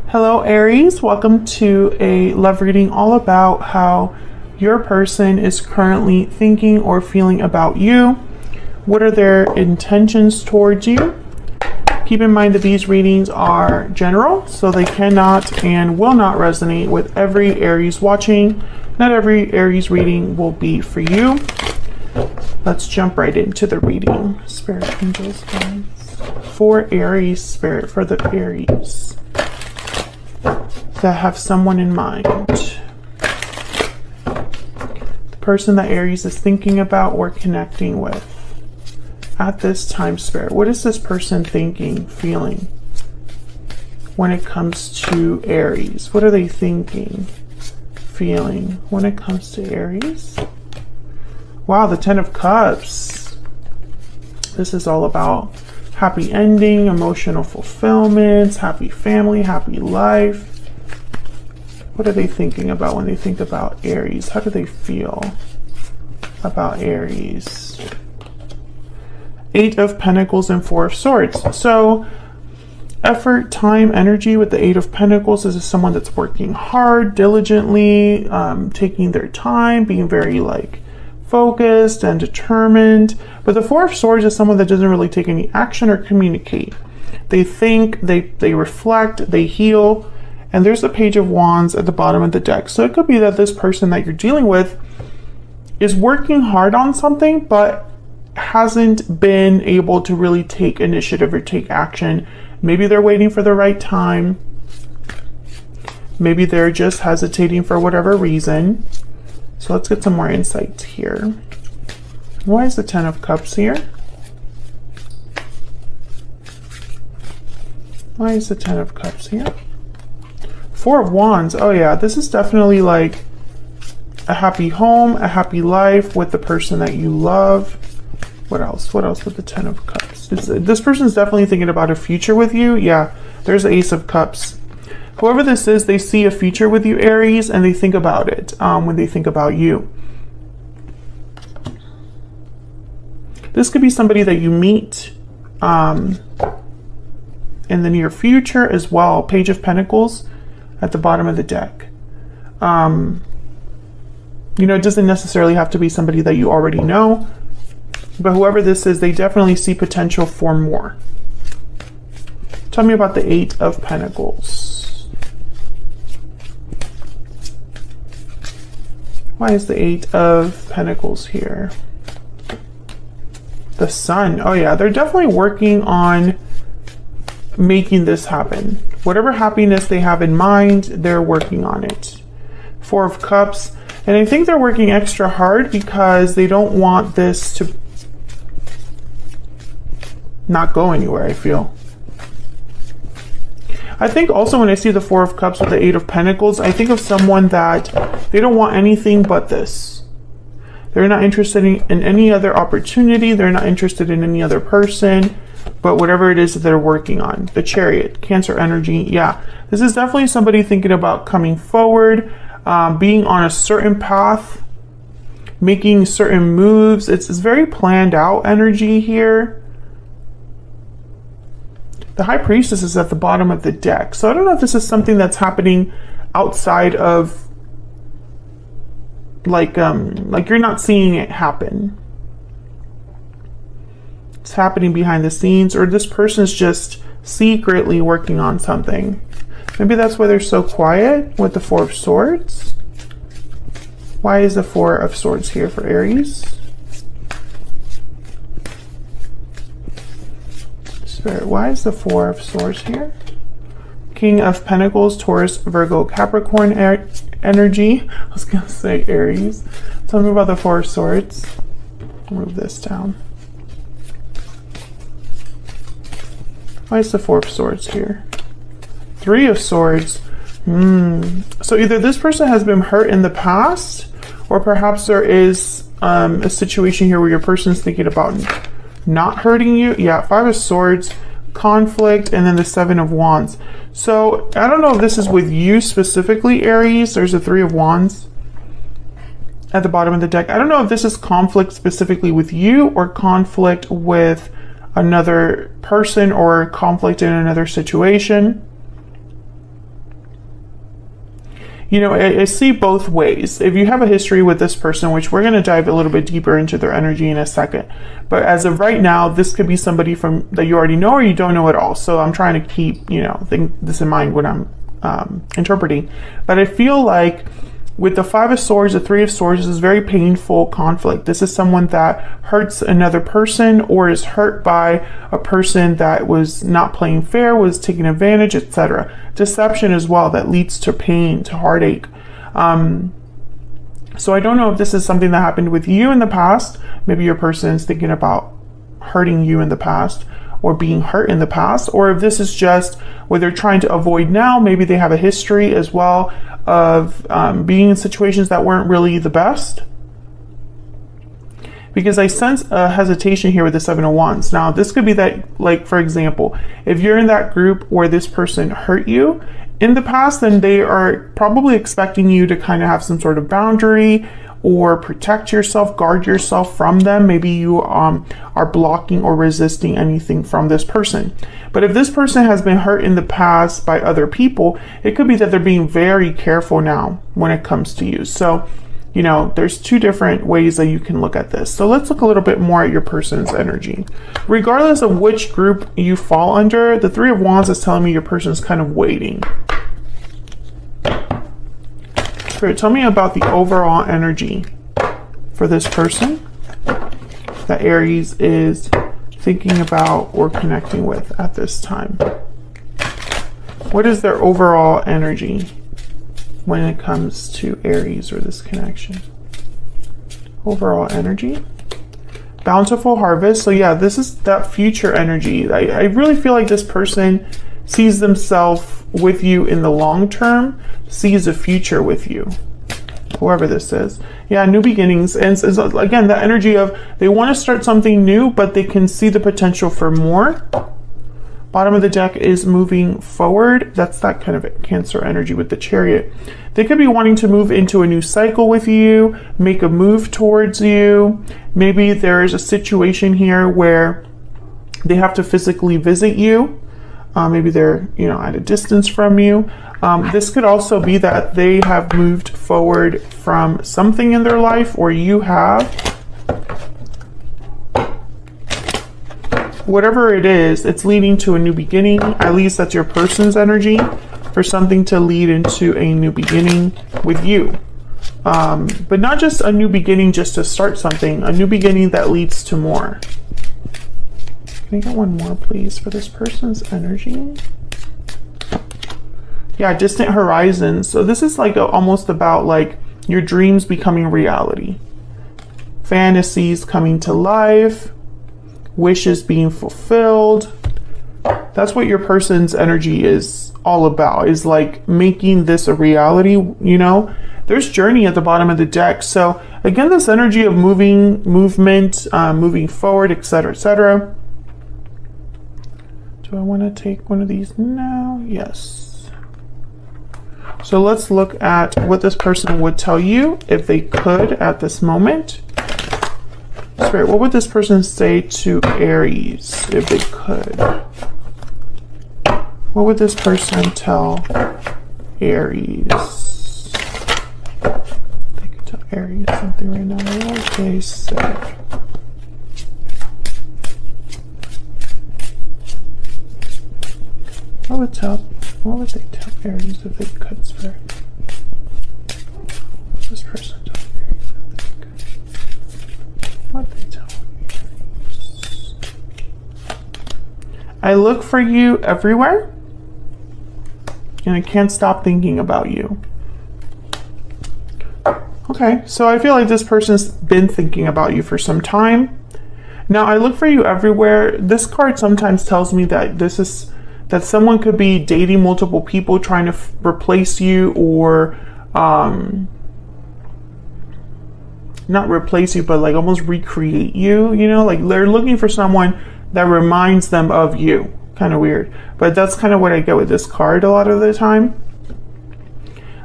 Hello Aries, welcome to a love reading all about how your person is currently thinking or feeling about you. What are their intentions towards you? Keep in mind that these readings are general, so they cannot and will not resonate with every Aries watching. Not every Aries reading will be for you. Let's jump right into the reading. Spirit, angels, guides. For Aries, Spirit, for the Aries that have someone in mind. The person that Aries is thinking about or connecting with. At this time, Spirit, what is this person thinking, feeling when it comes to Aries? What are they thinking, feeling when it comes to Aries? Wow, the Ten of Cups. This is all about happy ending, emotional fulfillment, happy family, happy life. What are they thinking about when they think about Aries? How do they feel about Aries? Eight of Pentacles and Four of Swords. So effort, time, energy with the Eight of Pentacles. This is someone that's working hard, diligently, taking their time, being very focused and determined. But the Four of Swords is someone that doesn't really take any action or communicate. They think, they reflect, they heal. And there's the Page of Wands at the bottom of the deck. So it could be that this person that you're dealing with is working hard on something, but hasn't been able to really take initiative or take action. Maybe they're waiting for the right time. Maybe they're just hesitating for whatever reason. So let's get some more insights here. Why is the Ten of Cups here? Why is the Ten of Cups here? Four of Wands. Oh yeah, this is definitely like a happy home, a happy life with the person that you love. What else? What else with the Ten of Cups? This person's definitely thinking about a future with you. Yeah, there's the Ace of Cups. Whoever this is, they see a future with you, Aries, and they think about it when they think about you. This could be somebody that you meet in the near future as well. Page of Pentacles at the bottom of the deck. You know, it doesn't necessarily have to be somebody that you already know, but whoever this is, they definitely see potential for more. Tell me about the Eight of Pentacles. Why is the Eight of Pentacles here? The Sun. Oh yeah, they're definitely working on making this happen. Whatever happiness they have in mind, they're working on it. Four of Cups. And I think they're working extra hard because they don't want this to not go anywhere, I feel. I think also when I see the Four of Cups with the Eight of Pentacles, I think of someone that they don't want anything but this. They're not interested in any other opportunity. They're not interested in any other person, but whatever it is that they're working on. The Chariot, Cancer energy. Yeah, this is definitely somebody thinking about coming forward, being on a certain path, making certain moves. It's very planned out energy here. The High Priestess is at the bottom of the deck. So I don't know if this is something that's happening outside of like you're not seeing it happen. It's happening behind the scenes, or this person's just secretly working on something. Maybe that's why they're so quiet with the Four of Swords. Why is the Four of Swords here for Aries? Spirit, why is the Four of Swords here? King of Pentacles, Taurus, Virgo, Capricorn energy. I was gonna say Aries. Tell me about the Four of Swords. Move this down. Why is the Four of Swords here? Three of Swords. So either this person has been hurt in the past, or perhaps there is a situation here where your person's thinking about not hurting you. Yeah, Five of Swords, conflict, and then the Seven of Wands. So I don't know if this is with you specifically, Aries. There's a Three of Wands at the bottom of the deck. I don't know if this is conflict specifically with you or conflict with another person or conflict in another situation. you know, I see both ways. If you have a history with this person, which we're going to dive a little bit deeper into their energy in a second, but as of right now, this could be somebody from that you already know or you don't know at all. So I'm trying to keep, you know, this in mind when I'm interpreting. But I feel like with the Five of Swords, the Three of Swords, this is very painful conflict. This is someone that hurts another person or is hurt by a person that was not playing fair, was taking advantage, etc. Deception as well that leads to pain, to heartache. So I don't know if this is something that happened with you in the past. Maybe your person is thinking about hurting you in the past or being hurt in the past, or if this is just what they're trying to avoid now. Maybe they have a history as well of being in situations that weren't really the best. Because I sense a hesitation here with the Seven of Wands. Now, this could be that, like, for example, if you're in that group where this person hurt you in the past, then they are probably expecting you to kind of have some sort of boundary or protect yourself, guard yourself from them. Maybe you are blocking or resisting anything from this person. But if this person has been hurt in the past by other people, it could be that they're being very careful now when it comes to you. So, you know, there's two different ways that you can look at this. So let's look a little bit more at your person's energy. Regardless of which group you fall under, the Three of Wands is telling me your person's kind of waiting. Spirit, tell me about the overall energy for this person that Aries is thinking about or connecting with at this time. What is their overall energy when it comes to Aries or this connection? Overall energy. Bountiful harvest. So yeah, this is that future energy. I really feel like this person sees themselves with you in the long term, sees a future with you, whoever this is. Yeah, new beginnings. And again, the energy of they want to start something new, but they can see the potential for more. Bottom of the deck is moving forward. That's that kind of Cancer energy with the Chariot. They could be wanting to move into a new cycle with you, make a move towards you. Maybe there is a situation here where they have to physically visit you. Maybe they're, you know, at a distance from you. This could also be that they have moved forward from something in their life, or you have. Whatever it is, it's leading to a new beginning. At least that's your person's energy, for something to lead into a new beginning with you. But not just a new beginning just to start something, a new beginning that leads to more. Can I get one more, please, for this person's energy? Yeah, distant horizons. So this is like almost about like your dreams becoming reality. Fantasies coming to life. Wishes being fulfilled. That's what your person's energy is all about, is like making this a reality, you know? There's journey at the bottom of the deck. So again, this energy of movement, moving forward, etc., etc. Do I want to take one of these now? Yes. So let's look at what this person would tell you if they could at this moment. Spirit, what would this person say to Aries if they could? What would this person tell Aries? They could tell Aries something right now. What would they say? What would they tell Aries if they could, Spirit? What would this person tell Aries if they could? What would they tell Aries? I look for you everywhere, and I can't stop thinking about you. Okay, so I feel like this person's been thinking about you for some time. Now, I look for you everywhere. This card sometimes tells me that that someone could be dating multiple people, trying to replace you, or not replace you, but like almost recreate you, you know, like they're looking for someone that reminds them of you. Kind of weird, but that's kind of what I get with this card a lot of the time.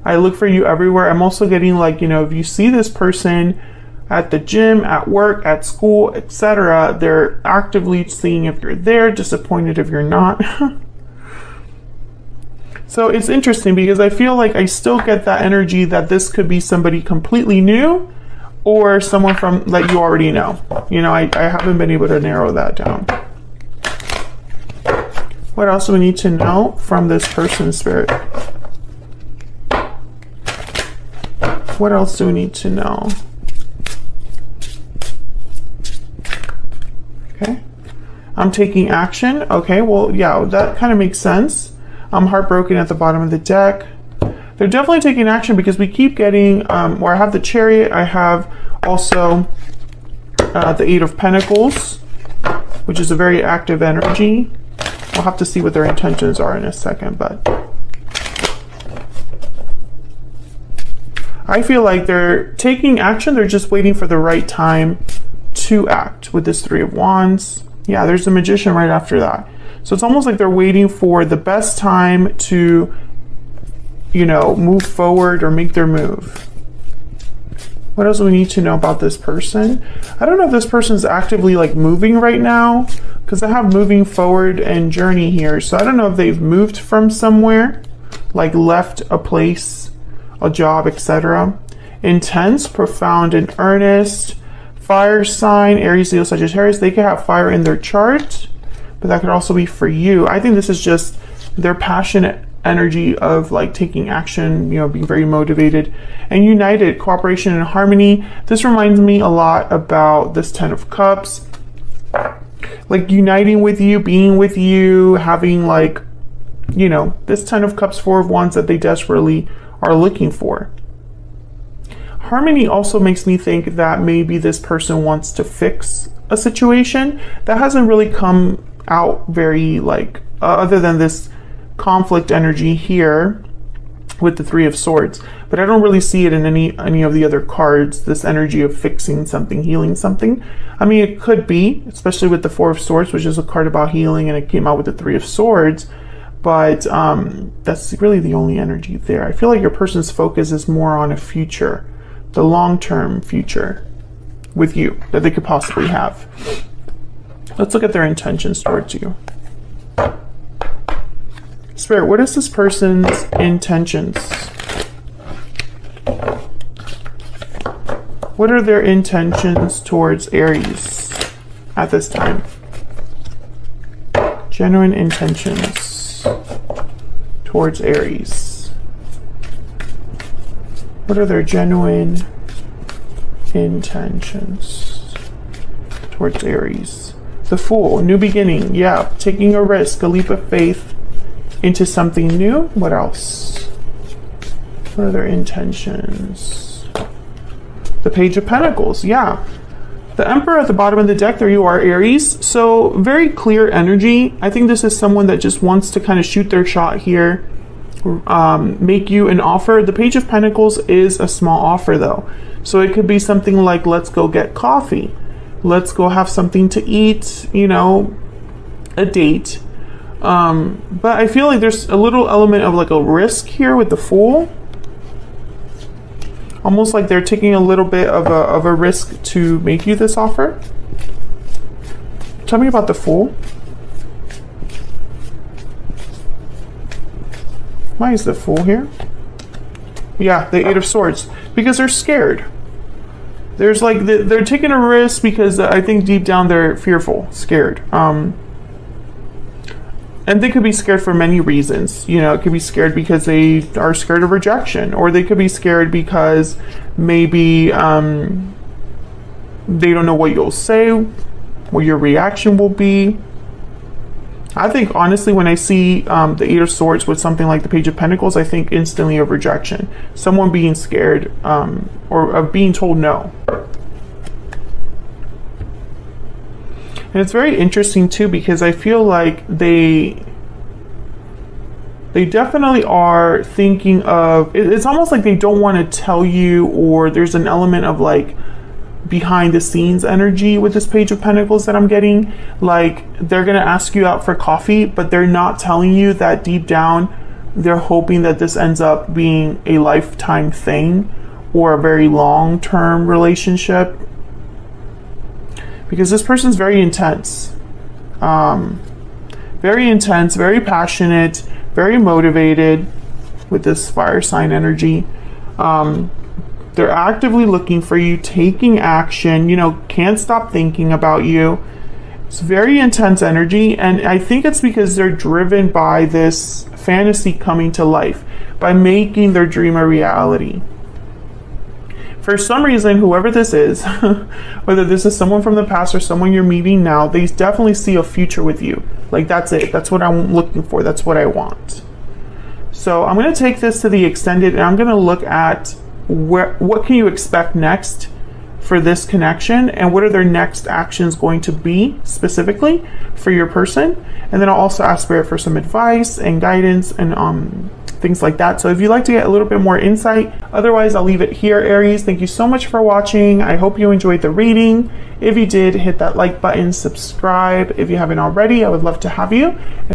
I look for you everywhere. I'm also getting like, you know, if you see this person at the gym, at work, at school, etc., they're actively seeing if you're there, disappointed if you're not. So it's interesting because I feel like I still get that energy that this could be somebody completely new or someone from that you already know. You know, I haven't been able to narrow that down. What else do we need to know from this person, Spirit? What else do we need to know? Okay. I'm taking action. Okay, well, yeah, that kind of makes sense. I'm heartbroken at the bottom of the deck. They're definitely taking action because we keep getting, where I have the Chariot, I have also the Eight of Pentacles, which is a very active energy. We'll have to see what their intentions are in a second, but I feel like they're taking action. They're just waiting for the right time to act with this Three of Wands. Yeah, there's the Magician right after that. So it's almost like they're waiting for the best time to, you know, move forward or make their move. What else do we need to know about this person? I don't know if this person's actively like moving right now, because I have moving forward and journey here. So I don't know if they've moved from somewhere, like left a place, a job, etc. Intense, profound, and earnest. Fire sign, Aries, Leo, Sagittarius. They could have fire in their chart, but that could also be for you. I think this is just their passionate energy of like taking action, you know, being very motivated and united, cooperation and harmony. This reminds me a lot about this Ten of Cups, like uniting with you, being with you, having like, you know, this Ten of Cups, Four of Wands that they desperately are looking for. Harmony also makes me think that maybe this person wants to fix a situation that hasn't really come out very like, other than this conflict energy here with the Three of Swords, but I don't really see it in any of the other cards, this energy of fixing something, healing something. I mean, it could be, especially with the Four of Swords, which is a card about healing, and it came out with the Three of Swords, but that's really the only energy there. I feel like your person's focus is more on a future, the long-term future with you that they could possibly have. Let's look at their intentions towards you. Spirit, what is this person's intentions? What are their intentions towards Aries at this time? Genuine intentions towards Aries. What are their genuine intentions towards Aries? The Fool, new beginning. Yeah, taking a risk, a leap of faith into something new. What else? What are their intentions? The Page of Pentacles. Yeah, the Emperor at the bottom of the deck. There you are, Aries. So very clear energy. I think this is someone that just wants to kind of shoot their shot here, make you an offer. The Page of Pentacles is a small offer though, so it could be something like, let's go get coffee, let's go have something to eat, you know, a date. But I feel like there's a little element of like a risk here with the Fool, almost like they're taking a little bit of a risk to make you this offer. Tell me about the Fool. Why is the Fool here? Yeah, the Eight of Swords, because they're scared. There's like, they're taking a risk because I think deep down they're fearful, scared. And they could be scared for many reasons. You know, it could be scared because they are scared of rejection, or they could be scared because maybe they don't know what you'll say, what your reaction will be. I think honestly, when I see the Eight of Swords with something like the Page of Pentacles, I think instantly of rejection. Someone being scared or of being told no. And it's very interesting too, because I feel like they definitely are thinking of, it's almost like they don't want to tell you, or there's an element of like behind the scenes energy with this Page of Pentacles that I'm getting. Like they're going to ask you out for coffee, but they're not telling you that deep down they're hoping that this ends up being a lifetime thing or a very long-term relationship. Because this person's very intense, very passionate, very motivated with this fire sign energy. They're actively looking for you, taking action, can't stop thinking about you. It's very intense energy, and I think it's because they're driven by this fantasy coming to life, by making their dream a reality. For some reason, whoever this is, whether this is someone from the past or someone you're meeting now, they definitely see a future with you. Like, that's it. That's what I'm looking for. That's what I want. So I'm going to take this to the extended, and I'm going to look at what can you expect next for this connection, and what are their next actions going to be specifically for your person. And then I'll also ask Spirit for some advice and guidance and things like that. So if you'd like to get a little bit more insight, otherwise I'll leave it here, Aries. Thank you so much for watching. I hope you enjoyed the reading. If you did, hit that like button, subscribe if you haven't already. I would love to have you.